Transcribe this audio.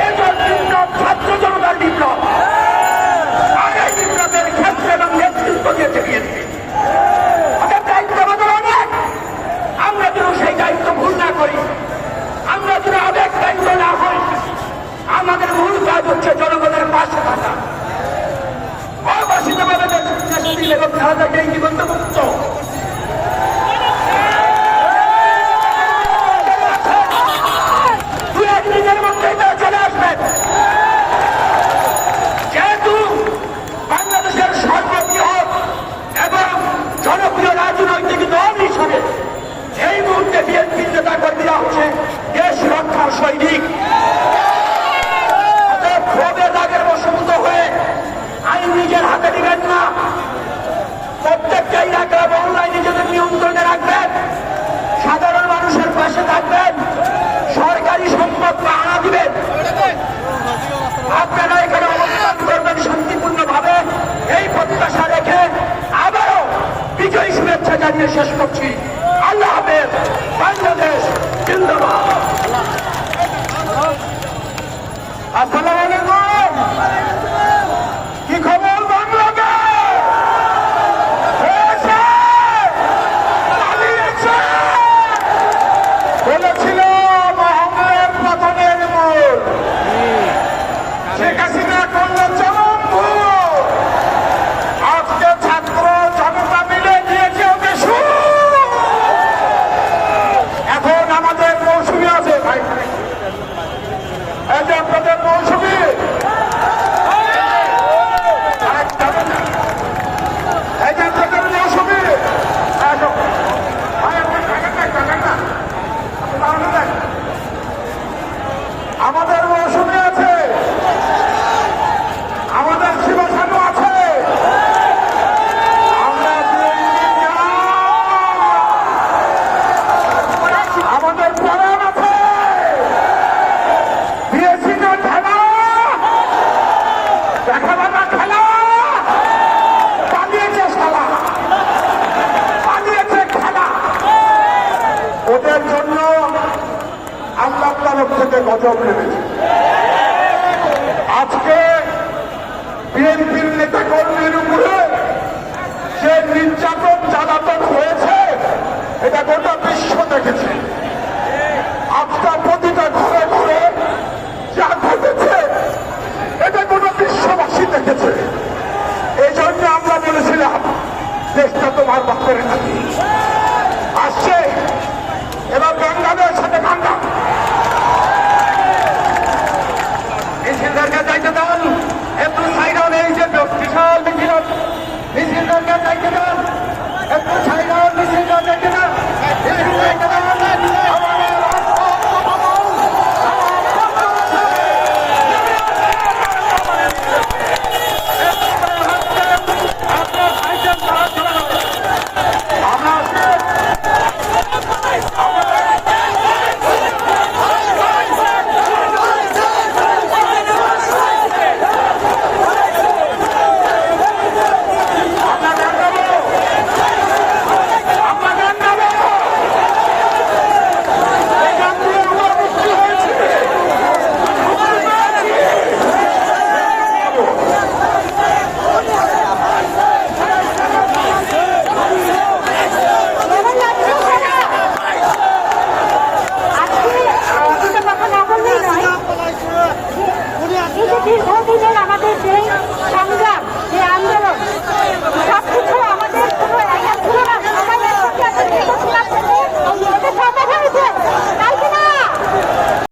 এটার বিপ্লব ছাত্র জনতার বিপ্লব। আর এই বিপ্লবের ক্ষেত্রে এবং নেতৃত্ব দিয়েছে বিএনপি। আমাদের দায়িত্ব আমাদের অনেক। আমরা যেন সেই দায়িত্ব ভুল না করি, আমরা যেন আবেগ দায়িত্ব না হই। আমাদের মূল কাজ হচ্ছে জনগণের পাশে থাকা। অবাসিতভাবে দেশটি এবং খালেদা এই জীবন্তমুক্ত দু একদিনের মধ্যেই তারা চলে আসবেন। যেহেতু বাংলাদেশের সর্ববৃহৎ এবং জনপ্রিয় রাজনৈতিক দল হিসাবে এই মুহূর্তে বিএনপির নেতা কর্মীরা হচ্ছে দেশ রক্ষার সৈনিক। ক্ষোভের দাগের বশভূত হয়ে আইন নিজের হাতে নেবেন না। প্রত্যেকটা এলাকা মহল্লায় নিজেদের নিয়ন্ত্রণে রাখবেন, সাধারণ মানুষের পাশে থাকবেন, সরকারি সম্পদ পাহারা দিবেন। আপনারা এখানে অবস্থান করবেন শান্তিপূর্ণ ভাবে, এই প্রত্যাশা রেখে আবারও বিজয়ী শুভেচ্ছা জানিয়ে শেষ করছি। আল্লাহ হাফেজ। বাংলাদেশ জিন্দাবাদ। আসসালামু আলাইকুম। কি খবর বাংলাদেশ? বলেছিল মহামের পতনের মূল শেখ হাসিনা করল চরম ভুল। আজকে ছাত্র জনতা মিলে দিয়েছে ওকে সুর। এখন আমাদের মৌসুমী আছে ভাই, এই যে আপনাদের মৌসুমী আমাদের মৌসুমী আছে, আমাদের শিবসানু আছে, আমরা আমাদের পরাণ আছে। দিয়েছি না খেলা, দেখাবো না খেলা, পালিয়েছে খেলা, পালিয়েছে খেলা। ওদের জন্য আল্লাহ তরফ থেকে গজব নেমেছে। আজকে বিএনপির নেতা কর্মীর উপরে যে নির্যাতন জ্বালাতন হয়েছে এটা গোটা বিশ্ব দেখেছে। আজকে